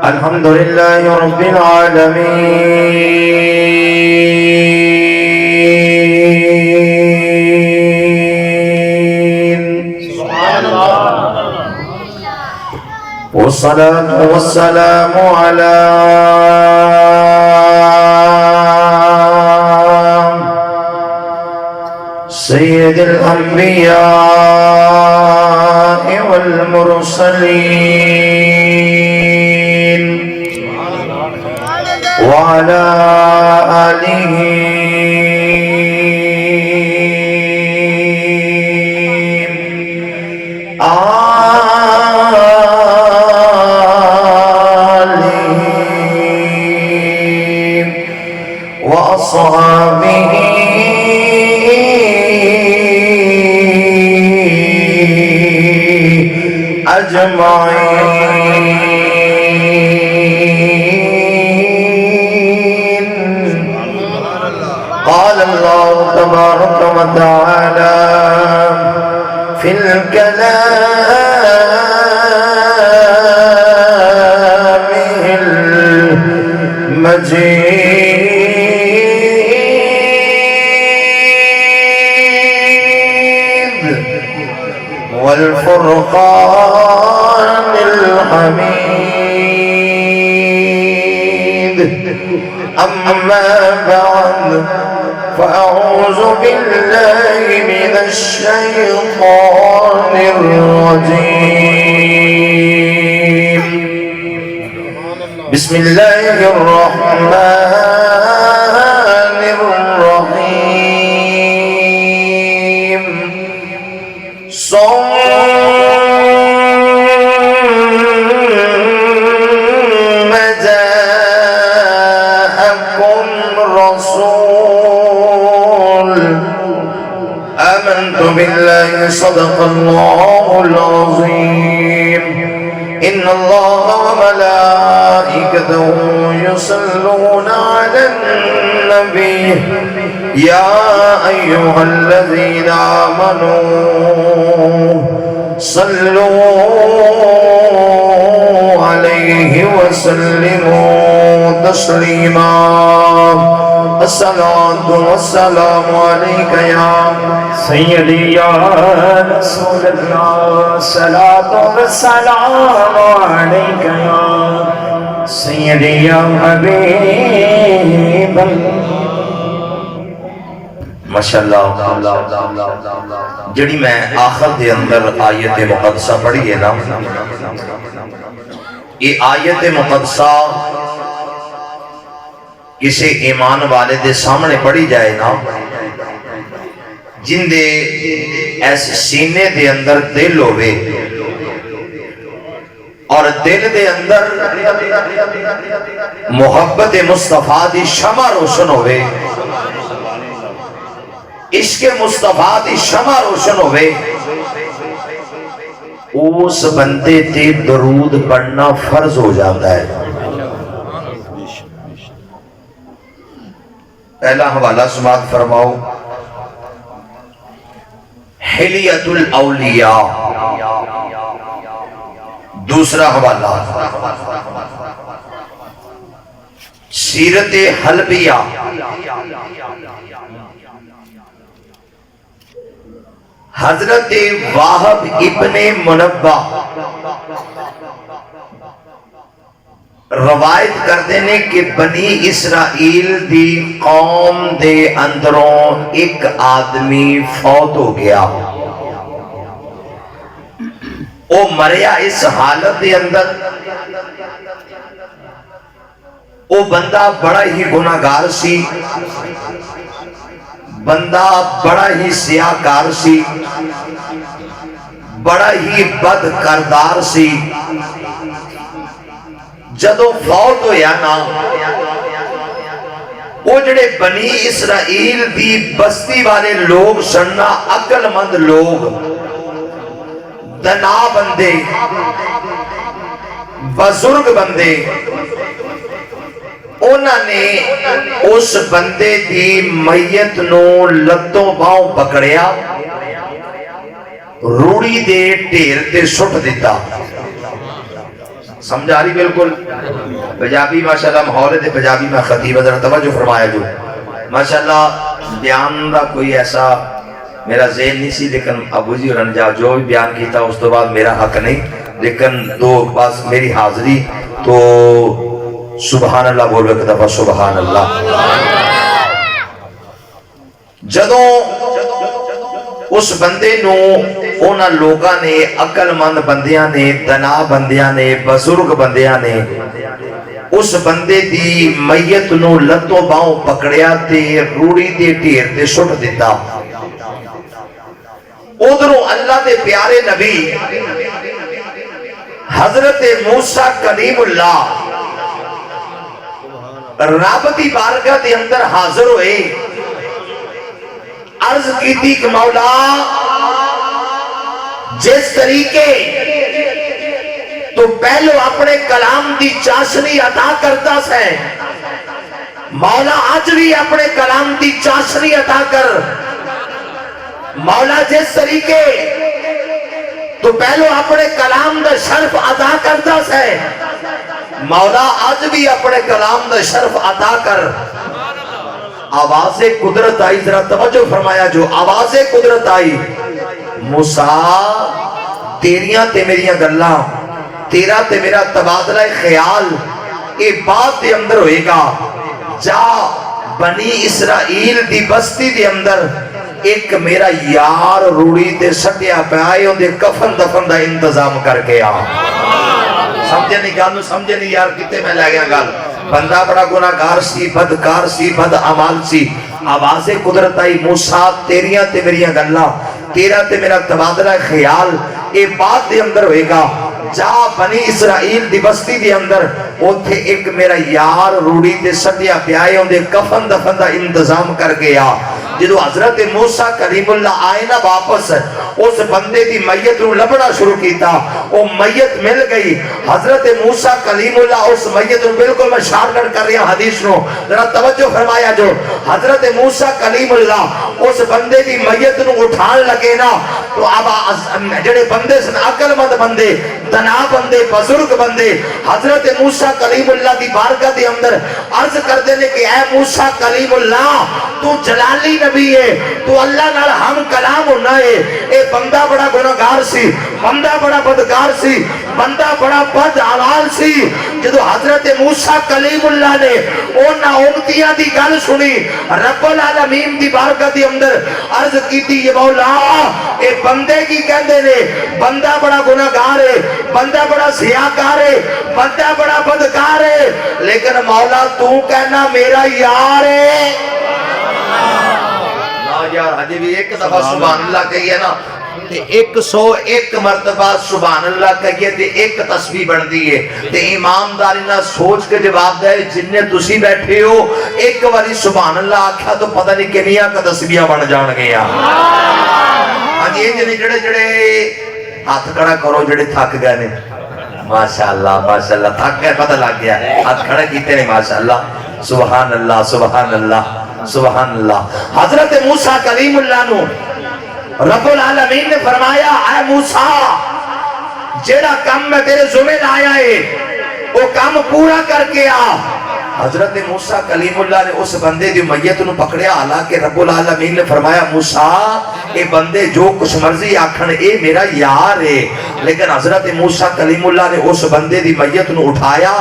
الحمد لله رب العالمين سبحان الله والصلاة والسلام على سيد الأنبياء والمرسلين وعلى آله وأصحابه أجمعين. قال الله تبارك وتعالى في الكلام المجيد والفرقان الحميد. أما بعد فأعوذ بالله من الشيطان الرجيم. بسم الله الرحمن الرحيم. ثم جاءكم رسول آمنت بالله صدق الله العظيم. إن الله وملائكته يصلون على النبي يا أيها الذين آمنوا صلوا عليه وسلموا تسليما. الصلاة والسلام عليك يا سيدي يا رسول الله. الصلاة والسلام عليك يا سيدي يا حبيب الله. ماشاءاللہ جڑی میں آخر دے اندر آیت مقدسہ پڑھی ہے نا، یہ آیت مقدسہ کسی ایمان والے دے سامنے پڑھی جائے نا، جن دے ایسے سینے دے اندر دل ہوئے اور دل دے اندر محبت مصطفیٰ دی شمع روشن ہوئے، عشق مصطفیٰ دی شمع روشن ہوئے، اس بندے تے درود پڑھنا فرض ہو جاتا ہے. پہلا حوالہ سماعت فرماؤ، حلیت الاولیاء. دوسرا حوالہ سیرت حلبیہ. حضرت واہب ابن منبہ روایت کرتے ہیں کہ بنی اسرائیل دی قوم دے اندروں ایک آدمی فوت ہو گیا. وہ مریا اس حالت دے اندر، وہ بندہ بڑا ہی گناہگار سی، بندہ بڑا ہی سیاہکار سی، بڑا ہی بد کردار سی. جدو فوت ہویا نا، وہ جڑے بنی اسرائیل دی بستی والے لوگ سننا، عقل مند لوگ، دنا بندے، بزرگ بندے، انہوں نے اس بندے دی میت نو لتوں باؤں پکڑیا، روڑی دے ڈھیر تے سٹ دیتا. سمجھ آ رہی بالکل؟ پنجابی ماشاءاللہ ماحول ہے، پنجابی میں خطیب حضرت توجہ فرمایا جو ماشاءاللہ بیان دا کوئی ایسا میرا ذہن نہیں سی، لیکن ابو جی اور انجا جو بھی بیان کیتا اس تو بعد میرا حق نہیں، لیکن دو بس میری حاضری تو سبحان اللہ بولو ایک دفعہ سبحان اللہ۔ جدوں اس بندے نو اونا لوگاں نے، عقل مند بندیاں نے، دنا بندیاں نے، بزرگ بندیاں نے اس بندے دی میت نو لتوں باؤں پکڑیا تے روڑی دے ڈھیر تے سٹ دیتا۔ ادھروں اللہ دے پیارے نبی حضرت موسیٰ کلیم اللہ رب دی بارگاہ دے اندر حاضر ہوئے، عرض کی تھی کہ مولا جس طریقے تو پہلو اپنے کلام دی چاشنی عطا کرتا سے مولا آج بھی اپنے کلام دی چاشنی عطا کر۔ مولا جس طریقے تو پہلو اپنے کلام دا شرف عطا کرتا سے مولا آج بھی اپنے کلام دا شرف عطا کر۔ آواز قدرت آئی، ذرا توجہ فرمایا جو آواز قدرت آئی، موسیٰ تیریاں تے میریاں گلاں، تیرا تے میرا تبادلہ خیال اے بات دے اندر ہوئے گا، جا بنی اسرائیل دی بستی دے اندر ایک میرا یار روڑی تے سٹیا پہ آئے ان دے کفن دفن دا انتظام کر کے آ۔ سمجھے نہیں گالو، سمجھے نہیں یار کتے میں لے گیا گال، بندہ بڑا گناہگار سی، بدکار سی، بد عمال سی۔ آواز قدرت آئی، موسیٰ تیریاں تے میریاں گلاں، تیرا تے میرا تبادلہ خیال اے بات دے اندر ہوئے گا، جا بنی اسرائیل دی بستی دے اندر اوتھے ایک میرا یار روڑی تے سٹیا پیائے ان دے کفن دفن دا انتظام کر گیا۔ جدو حضرت موسیٰ کریم اللہ آئے نا واپس اس بندے دی میت رو لبڑا شروع کیتا، وہ میت مل گئی۔ حضرت موسیٰ کریم اللہ اس میت رو بالکل میں شارٹ کر رہی ہوں حدیث نو، ذرا توجہ فرمایا جو حضرت موسیٰ کریم اللہ اس بندے دی میت نو اٹھان لگے نا، تو اب جڑے بندے سن عقل مند بندے، دنا بندے، بزرگ بندے حضرت موسیٰ کریم اللہ دی بارگاہ دے اندر عرض کر دینے کہ اے موسیٰ کریم اللہ تو جلالی نبی ہے، تو اللہ نال ہم کلام ہونا ہے۔ اے بندہ بڑا گناہگار سی، بندہ بڑا بدکار سی، بندہ بڑا بد عمال سی۔ جدو حضرت موسیٰ کلیم اللہ نے اونا امتیاں دی گل سنی، رب العالمین دی بارگاہ دی اندر عرض کی تھی یہ مولا اے بندے کی کہندے نے، بندہ بڑا گناہگار ہے، بندہ بڑا سیاکار ہے، بندہ بڑا بدکار ہے، لیکن مولا تو کہنا میرا یار ہے۔ یار حجی بھی ایک دفعہ سبحان اللہ کہیے نا، 101 مرتبہ سبحان اللہ کہیے تے ایک تسبیح بن دیئے تے ایمانداری نہ سوچ کے جواب دے جنہیں تسی بیٹھے ہو ایک واری سبحان اللہ آکھا تو پتہ نہیں کنیا کا تسبیح بن جان گیا۔ ہاں یہ جنہیں جڑے جڑے ہاتھ کڑا کرو جڑے تھک گئے نے، ماشاءاللہ ماشاءاللہ تھک گئے پتہ لگ گیا، ہاتھ کھڑا کیتے نے ماشاءاللہ، سبحان اللہ سبحان اللہ سبحان اللہ۔ حضرت موسیٰ کلیم اللہ نو رب العالمین نے فرمایا اے موسیٰ جیڑا کم میں تیرے ذمہ آیا ہے وہ کام پورا کر کے آ۔ حضرت موسیٰ کلیم اللہ نے اس بندے دی میت نو پکڑیا، حالانکہ رب العالمین نے فرمایا موسیٰ اے بندے جو کچھ مرضی آکھن اے میرا یار ہے، لیکن حضرت موسیٰ کلیم اللہ نے اس بندے دی میت نو اٹھایا۔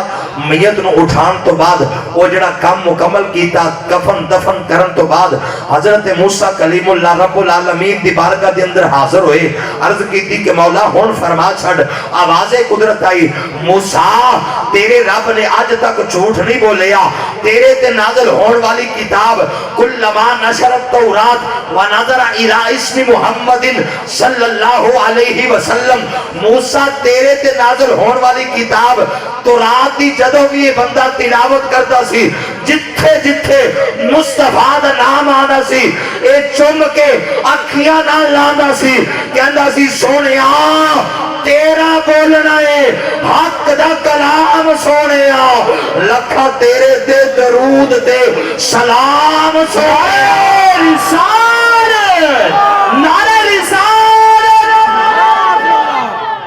میت نو اٹھان تو بعد وہ جڑا کام مکمل کیتا کفن دفن کرن تو بعد حضرت موسیٰ کلیم اللہ رب العالمین دی بارگاہ دے اندر حاضر ہوئے، عرض کی تھی کہ مولا ہون فرما چھڑ۔ آواز قدرت آئی، موسیٰ تیرے رب نے آج تک جھوٹ نہیں بولے، تیرے تے نازل ہون والی کتاب کلما نشرت تورات و نظر الی اسم محمد صلی اللہ علیہ وسلم، موسیٰ تیرے تے نازل ہون والی کتاب تورات دی جدوں بھی یہ بندہ تلاوت کرتا سی، جتھے جتھے مصطفیٰ دا نام آنا سی اے چم کے اکھیاں نہ لانا سی، کہندا سی سونیا تیرا بولنا ہے حق دا کلام سونیا، لکھا تیرے دے درود دے سلام سونیا۔ رسالت نعرہ رسالت،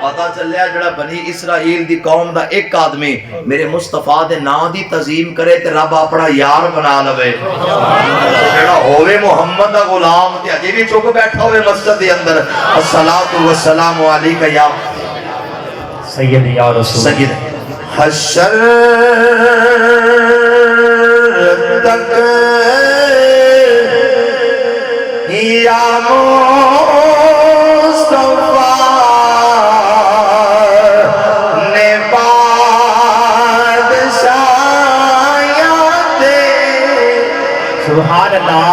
پتہ چلیا جڑا بنی اسرائیل دی قوم دا ایک آدمی میرے مصطفیٰ دے نا دی تعظیم کرے تے رب اپنا یار بنا لوے جڑا ہوئے محمد دا غلام تے اجے بھی چپ بیٹھا ہوئے مسجد دے اندر الصلاۃ والسلام علیک یا سید یا رسول سید حشر تک یا مصطفیٰ نے بادشاہیاں دے سبحان اللہ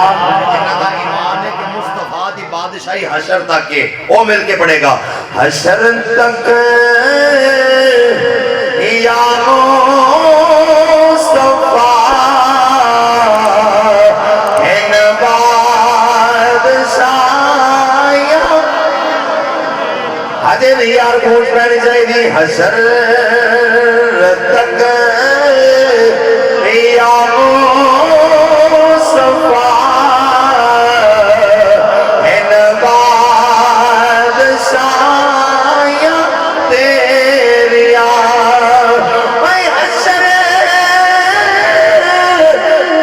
مصطفیٰ دی بادشاہی حشر تک کے وہ مل کے پڑے گا حشر تک یا مصطفیٰ ان بادشاہیاں حجر یار گونج پہنی چاہیے دی حشر تک یا مصطفیٰ ان بادشاہیاں تیریا اے حشر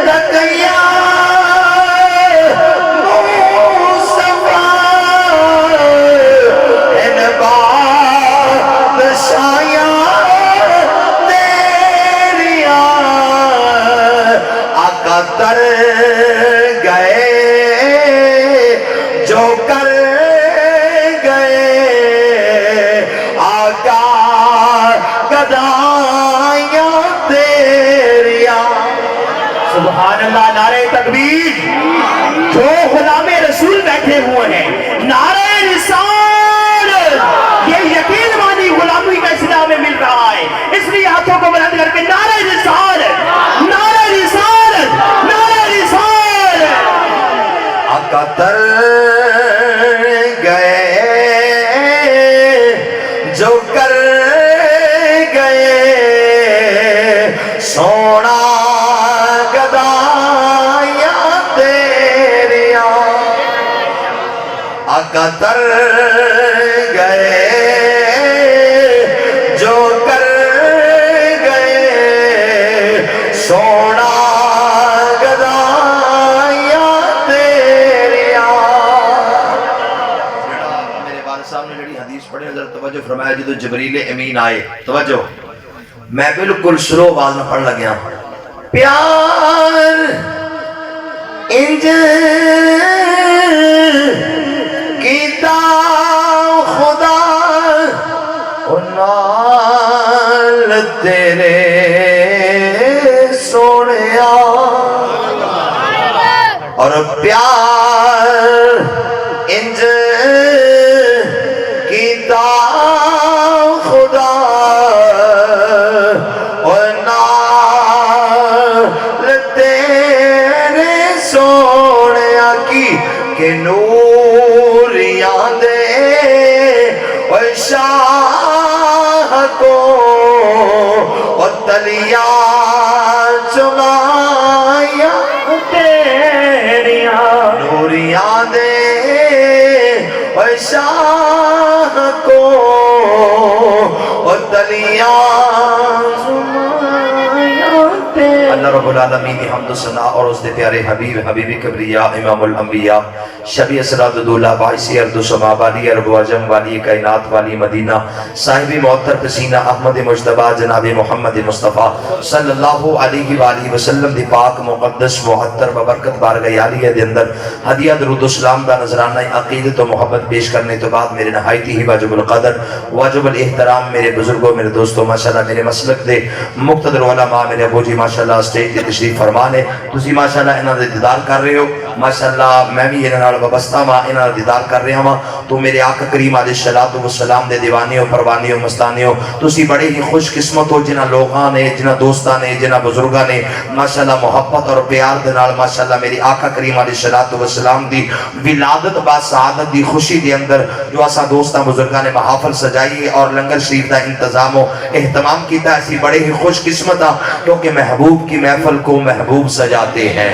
تک یا مصطفیٰ ان بادشاہیاں تیریا آقا تر گئے جو کر گئے آقا گدائیاں تیریا سبحان اللہ نعرہ تکبیر جو غلام رسول بیٹھے ہوئے ہیں نعرہ رسالت یہ یقین مانی غلامی کا اسلام میں مل رہا ہے اس لیے ہاتھوں کو بلند کر کے نعرہ رسالت نعرہ رسالت نعرہ رسالت آقا تر گئے جو کر گئے سونا گدائیاں تیریا آقا تر گئے جو کر گئے سونا گدائیاں تیریا میرے والد صاحب نے جڑی حدیث پڑھی حضرت توجہ فرمایا جدو جبریل امین آئے توجہ میں بالکل سلو آواز میں پڑھ لگیا پیار انج کیتا خدا نال تیرے سونیا اور پیار انج کیتا خدا اور نال تیرے سونیا کی کہ نوریاں دے اور شاہ کو اور تلیا چمایا تیریا نوریاں دے اور شاہ کو اور تلیا اللہ رب العالمین کی حمد و ثنا اور اس دے پیارے حبیب حبیبی کبریا امام الانبیاء شبی اسراد دولہ باعثی ارد و سما والی عرب و عجم والی کائنات والی مدینہ صاحب معطر پسینہ احمد مجتبہ جناب محمد مصطفیٰ صلی اللہ علیہ وآلہ وسلم دی پاک مقدس معطر ببرکت بارگاہ عالیہ دے اندر ہدیہ درود و سلام دا نظرانہ عقیدت و محبت پیش کرنے تو بعد میرے نہایتی ہی واجب القدر واجب الاحترام میرے بزرگوں میرے دوستوں ماشاءاللہ میرے مسلک دے مقتدر علماء میرے ابو جی ماشاءاللہ اسٹیج تے تشریف فرمانے تسی ماشاءاللہ انہاں دے دیدار کر رہے ہو ماشاءاللہ میں بھی انہاں نال وابستہ ہاں انہاں دا دیدار کر رہا ہاں تو میرے آقا کریم علیہ الصلوۃ والسلام دے دیوانیوں پروانیوں مستانیوں تسی بڑے ہی خوش قسمت ہو جنہاں لوگاں نے جنہاں دوستاں نے جنہاں بزرگاں نے ماشاءاللہ محبت اور پیار دے نال ماشاءاللہ میری آقا کریم علیہ الصلوۃ والسلام دی ولادت با سعادت دی خوشی دے اندر جو اساں دوستاں بزرگاں نے محافل سجائی اور لنگر شریف دا انتظام و اہتمام کیتا اسی بڑے ہی خوش قسمت ہاں کیونکہ محبوب کی محفل کو محبوب سجاتے ہیں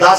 10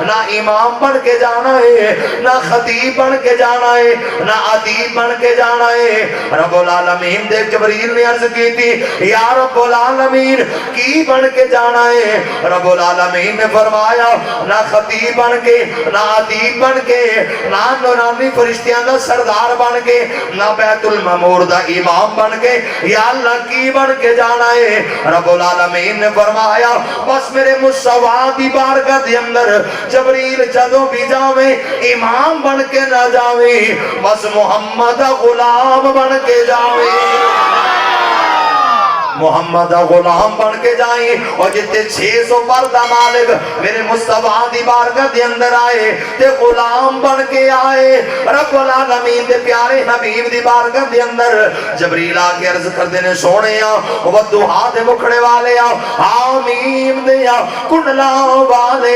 نہ امام بن کے جانا ہے، نہ خطیب بن کے جانا ہے، نہ ادیب بن کے جانا ہے۔ رب العالمین دے جبریل نے عرض کی تھی یا رب العالمین کی بن کے جانا ہے؟ رب العالمین نے فرمایا نہ خطیب بن کے، نہ ادیب بن کے، نہ نورانی فرشتیاں دا سردار بن کے، نہ بیت المعمور دا امام بن کے، یا اللہ کی بن کے جانا ہے؟ رب العالمین نے فرمایا بس میرے مصطفیٰ دی بارگاہ دے اندر جبریل جدوں بھی جاویں امام بن کے نہ جاویں، بس محمد غلام بن کے جاویں، محمد غلام بن کے جائیں۔ اور جتے 600 پردہ مالک میرے مصطفیٰ دی بارگاہ دے اندر آئے تے غلام بن کے آئے، رب العالمین دے پیارے حبیب دی بارگاہ دے اندر جبریل آ کے عرض کر دینے سونے ودوہا دے مکھڑے والے آمین دیا کنڈلا والے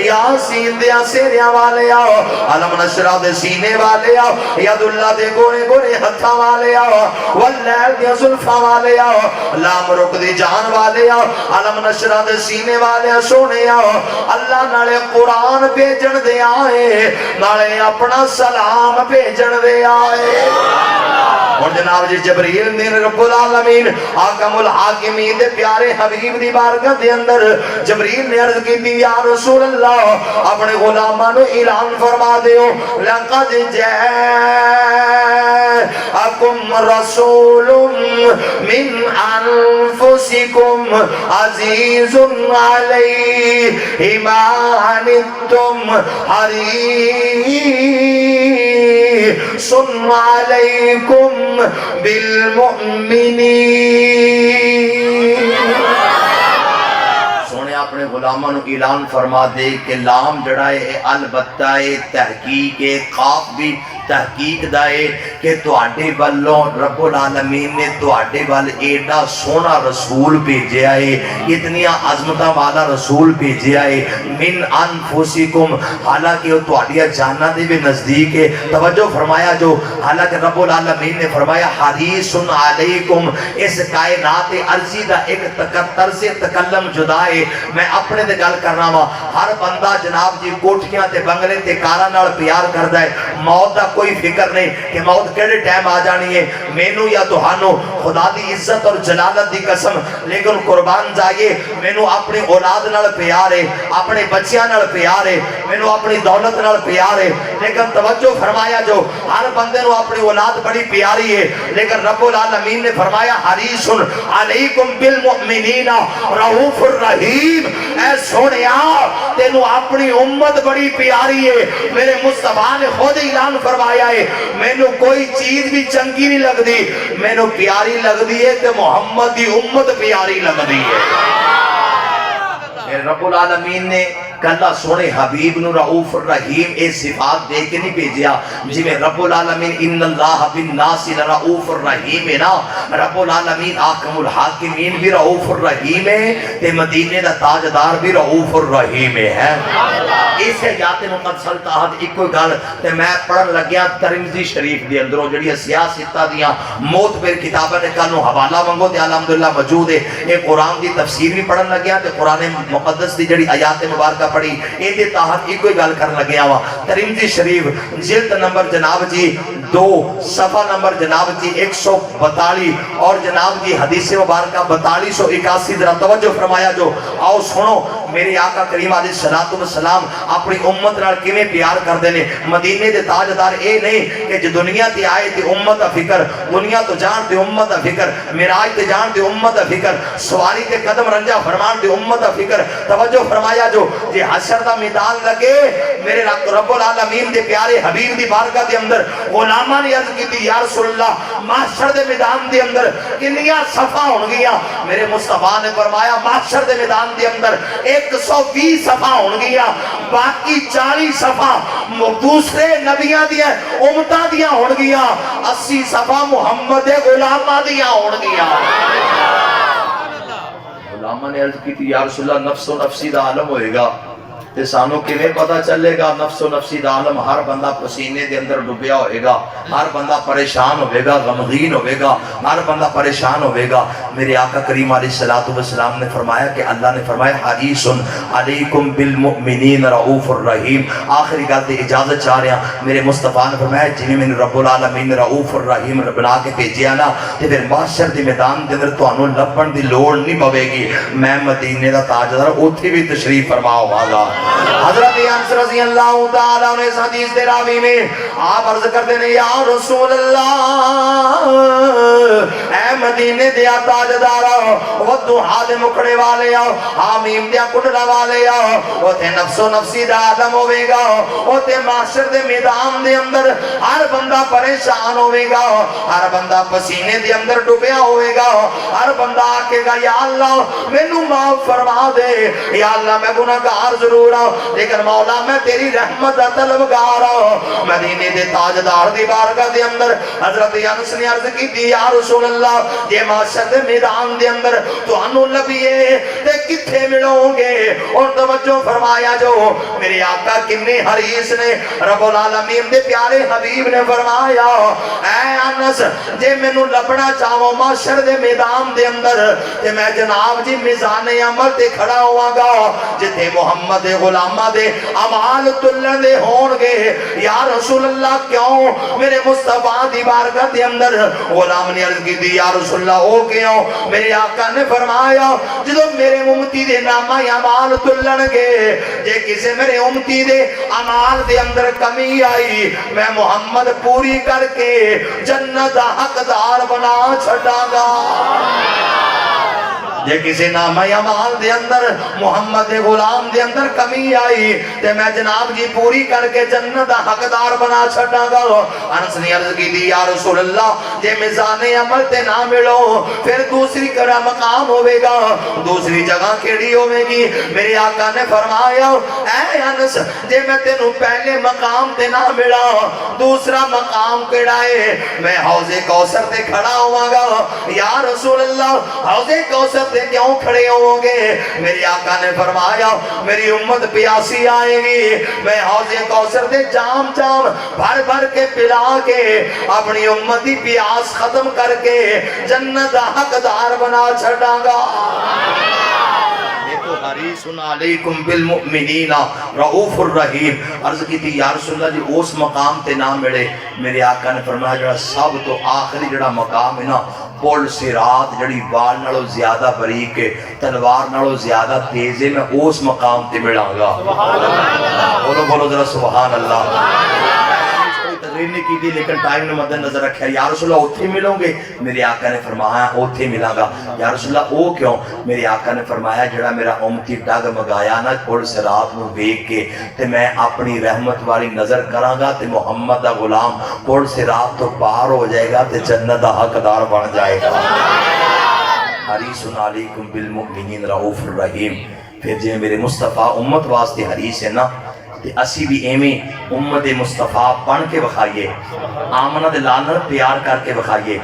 یاسین دیا سیریاں والے علم نشرہ دے سینے والے ید اللہ دے گونے گونے ہتھا والے واللیل دیا ظلفہ والے لام رک دی جان والے علم نشرہ دے سینے والے سونے اللہ نالے قرآن بھیجن دے آئے، نالے اپنا سلام بھیجن دے آئے۔ اور جناب جی جبریل نے رب العالمین حاکم الحاکمین دے پیارے حبیب دی بارگاہ دے اندر جبریل نے عرض کی تھی یا رسول اللہ اپنے غلاماں نو اعلان فرما دیو لقد جاءکم رسول من انفسکم عزیز علیہ ما عنتم حریص علیکم بالمؤمنین۔ سونے اپنے غلاموں نے اعلان فرما دے کہ لام جڑائے البتہ تحقیق قاف بھی تحقیق دائے کہ تواڈے والوں رب العالمین نے تواڈے وال ایڈا سونا رسول بھیجے آئے، اتنی عظمتاں والا رسول بھیجے آئے من انفسکم، حالانکہ وہ تواڈیاں جاننا دے بھی نزدیک ہے۔ توجہ فرمایا جو حالانکہ رب العالمین نے فرمایا حریص علیکم، اس کائنات عرضی دا ایک طرز تکلم جدا ہے۔ میں اپنے دے گل کرنا وا، ہر بندہ جناب جی کوٹھیاں تے بنگلے تے کاراں نال پیار کردا ہے، موت دا کوئی فکر نہیں کہ موت کیڑے ٹائم آ جانی ہے مینوں یا تہانوں، خدا دی عزت اور جلالت دی قسم، لیکن قربان جائیے مینوں اپنی اولاد نال پیار ہے، اپنے بچیاں نال پیار ہے، مینوں اپنی دولت نال پیار ہے، لیکن توجہ فرمایا جو ہر بندے نو اپنی اولاد بڑی پیاری ہے، لیکن رب العالمین نے فرمایا حریص علیکم بالمؤمنین رؤوف الرحیم، اے سونیا تینوں اپنی امت بڑی پیاری ہے۔ میرے مصطفیٰ نے خود اعلان فرمایا ہے مینوں کوئی چیز بھی چنگی نہیں لگ دی، مینوں پیاری لگ دی ہے کہ محمد دی امت پیاری لگ دی ہے۔ رب العالمین نے کلا سونے حبیب نو رؤوف الرحیم اے صفات دے کے نہیں بھیجیا، جی میں رب العالمین ان اللہ بالناس لرؤوف الرحیم ہے نا، رب العالمین حاکم الحاکمین بھی رؤوف الرحیم ہے تے مدینے دا تاجدار بھی رؤوف الرحیم ہے۔ اس حیات مقدسہ تحت ایک کوئی گل تے میں پڑھن لگیا ترمذی شریف دے اندروں جڑی سیاستہ دیاں موت پر کتاباں نے کانوں حوالہ منگو تے الحمدللہ موجود ہے، اے قرآن دی تفسیر بھی پڑھن لگیا تے قرآن مقدس دی جڑی آیات مبارکہ پڑھی اے دے تحت ایک کوئی گل کرن لگیا وا۔ ترمذی شریف جلد نمبر جناب جی 2 صفحہ نمبر جناب جی 142 اور جناب جی حدیث مبارکہ 4281 ذرا توجہ فرمایا جو آؤ سنو میرے آقا کریم علیہ الصلوۃ والسلام اپنی امت نال کیویں پیار کردے نے۔ مدینے دے تاجدار اے نہیں کہ جو دنیا تے آئے تے امت دا فکر، دنیا تو جان تے امت دا فکر، معراج تے جان تے امت دا فکر، سواری تے قدم رنجا فرمان تے امت دا فکر۔ توجہ فرمایا جو جی حشر دا میدان لگے میرے رب العالمین دے پیارے حبیب دی بارگاہ دے اندر غلاماں نے عرض کیتی یا رسول اللہ محشر دے میدان دے اندر کنیاں صفحہ ہون گیاں؟ میرے مصطفیٰ نے فرمایا محشر دے میدان دے اندر 120 صفحہ ہون گیاں، باقی 40 صفحہ دوسرے نبیاں دیاں امتاں دیاں ہون گیاں، 80 صفحہ محمد غلاماں دیاں ہون گیاں۔ غلاماں نے عرض کی تھی یا رسول اللہ نفس و نفسی دا عالم ہوئے گا، تے سانو کیویں پتہ چلے گا؟ نفس و نفسی دا عالم، ہر بندہ پسینے دے اندر ڈوبیا ہوئے گا، ہر بندہ پریشان ہوئے گا، غمگین ہوئے گا، ہر بندہ پریشان ہوئے گا۔ میرے آقا کریم علیہ السلام نے فرمایا کہ اللہ نے فرمایا حریص علیکم بالمؤمنین رؤوف الرحیم۔ آخری گل تے اجازت چاہ رہا ہوں، میرے مصطفیٰ نے فرمایا جنہیں میں رب العالمین رؤوف الرحیم بنا کے بھیجیا نا، تے پھر محشر دی میدان دے اندر تانوں لبن دی لوڑ نہیں پوے گی، میں مدینے دا تاجدار اوتھے بھی تشریف فرما ہوا گا۔ حضرت انس رضی اللہ تعالیٰ عنہ اس حدیث دے راوی میں آپ عرض کرتے ہیں یا رسول اللہ، اے مدینے دیا تاجدارا، ودوحا دے مکڑے والے آؤ، حامیم دیا کٹڑا والے آؤ، اوتے نفس و نفسی دا عالم ہوئے گا، اوتے معاشر دے میدان دے اندر ہر بندہ پریشان ہوئے گا، ہر بندہ پسینے دے اندر ڈوبیا ہوئے گا، ہر بندہ آکے گا یا اللہ میں نو معاف فرما دے، یا اللہ میں گناہگار ضرور ہوں لیکن مولا میں تیری رحمت دا طلبگار ہوں۔ مدینے دے تاجدار دی بارگاہ دے اندر حضرت انس نے عرض کی دی یا رسول اللہ یہ معاشر دے میدان دے اندر تو انو لبیے تے کتھے ملوں گے؟ اور توجہ فرمایا جو میرے آقا کتنے حریص نے، رب العالمین دے پیارے حبیب نے فرمایا اے انس جے میں نو لبنا چاہوں معاشر دے میدان دے اندر تے میں جناب جی میزان عمل تے کھڑا ہوا گا جتے محمد غلامہ دے عمال تلن دے ہون گے۔ یا رسول اللہ کیوں؟ میرے مصطفیٰ دی بارگاہ دے اندر غلام نے عرض کی دی یا رسول اللہ او کیوں؟ میرے آقا نے فرمایا جدو میرے امتی دے نامہ عمال تلن گے، جے کسے میرے امتی دے عمال دے اندر کمی آئی میں محمد پوری کر کے جنت حقدار بنا چھڑا گا۔ جے کسی نامہ عمال دے اندر محمد غلام دے اندر کمی آئی تے میں جناب جی پوری کر کے جنت حقدار بنا چھڑا گا۔ انس نے عرض کی دی یا رسول اللہ جے میزان عمل تے نہ ملو پھر دوسری کرا مقام ہوئے گا، دوسری جگہ کیڑی ہوئے گی؟ میرے آقا نے فرمایا اے انس جے میں تینوں پہلے مقام تے نہ ملا دوسرا مقام کیڑا ہے؟ میں حوض کوثر تے کھڑا ہوا گا۔ یا رسول اللہ حوض کوثر تے کیوں کھڑے ہوں گے؟ میری آقا نے فرمایا میری امت پیاسی آئے گی، میں حوض کوثر تے جام جام بھر بھر کے پلا کے اپنی امت دی پیاس ختم کر کے جنت حقدار بنا چھڑا گا۔ حریص علیکم بالمؤمنین رؤوف الرحیم۔ عرض کی تھی یا رسول اللہ جی اس مقام تے نہ ملے، میرے آقا نے فرمایا جڑا سب تو آخری جڑا مقام ہے نا پل صراط جڑی وال نالوں زیادہ باریک ہے تلوار نالوں زیادہ تیز ہے، میں اس مقام تے ملاں گا۔ بولو بولو ذرا سبحان اللہ۔ تقریر نہیں کی تھی لیکن ٹائم نے مد نظر رکھا یا رسول اللہ اتھے ملوں گے؟ میرے آقا نے فرمایا اتھے ملا گا۔ یا رسول اللہ او کیوں؟ میرے آقا نے فرمایا جڑا میرا امتی ڈگ مگایا نا پل صراط نو ویکھ کے تے میں اپنی رحمت والی نظر کراں گا تے محمد دا غلام پل صراط تو پار ہو جائے گا تے جنت دا حقدار بن جائے گا۔ حریص علیکم بالمؤمنین رؤوف الرحیم۔ پھر جے میرے مصطفیٰ امت واسطے حریص ہے نا تے اسی بھی ایویں امت مصطفیٰ بن کے بخائیے، آمنہ دے لال نال پیار کر کے بخائیے۔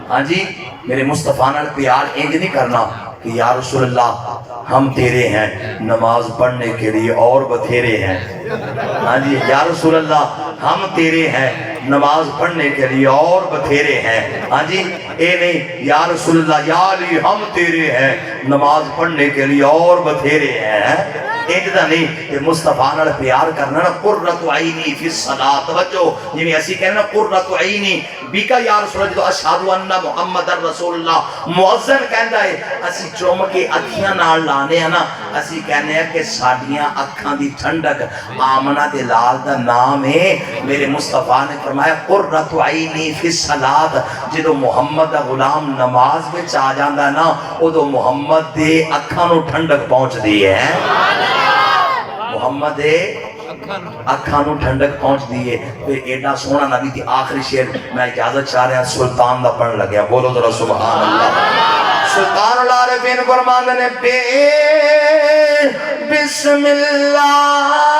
ہاں جی میرے مصطفیٰ نال پیار انج نہیں کرنا کہ یا رسول اللہ ہم تیرے ہیں نماز پڑھنے کے لیے اور بتھیرے ہیں۔ ہاں جی یا رسول اللہ ہم تیرے ہیں نماز پڑھنے کے لیے اور بتھیرے ہیں۔ ہاں جی اے نہیں یا رسول اللہ یا علی ہم تیرے ہیں نماز پڑھنے کے لیے اور بتھیرے ہیں۔ ایجدہ نہیں کہ مصطفیٰ نال پیار کرنا نا قرۃ عینی فی الصلاۃ۔ توجہ جنہیں اسی کہنا قرۃ عینی بیکا یا رسول اللہ جدو اشہدو ان محمد رسول اللہ مؤذن کہندا ہے اسی چوم کے اکھیاں نال لانے ہیں نا، اسی کہنے ہیں کہ ساڈیاں اکھاں دی ٹھنڈک آمنہ دے لال دا نام ہے۔ میرے مصطفیٰ نے فرمایا قرۃ عینی فی الصلاۃ، جدو محمد دا غلام نماز وچ آ جاندا نا ادو محمد دے اکھاں نو ٹھنڈک پہنچ دی ہے۔ محمد اکھاں نو ٹھنڈک پہنچ دیئے۔ پھر ایڈا سونا نبی تھی آخری شعر میں اجازت چاہ رہے ہیں سلطان دا پڑھن لگیا، بولو ذرا سبحان اللہ۔ سلطان العارفین فرماندے نے بے بسم اللہ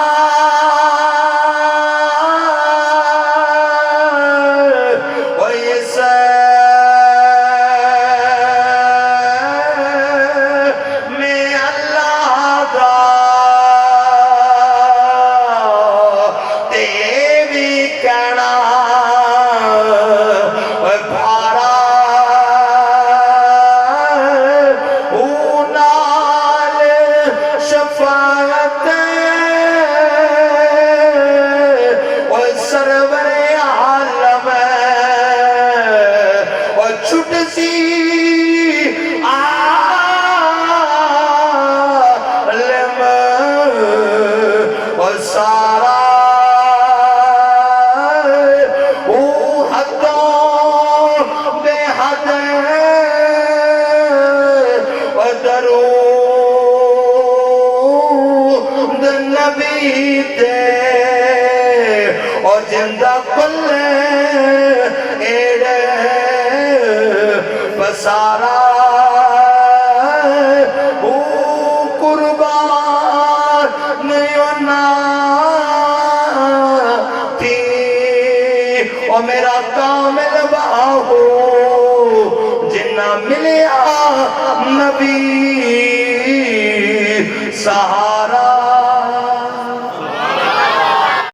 سارا حدوں بے حد درود نبی تے اور جندہ کل ایڑے بسارا قربان نیونا تھی اور میرا کامل باہو جنہ ملیا نبی صحابہ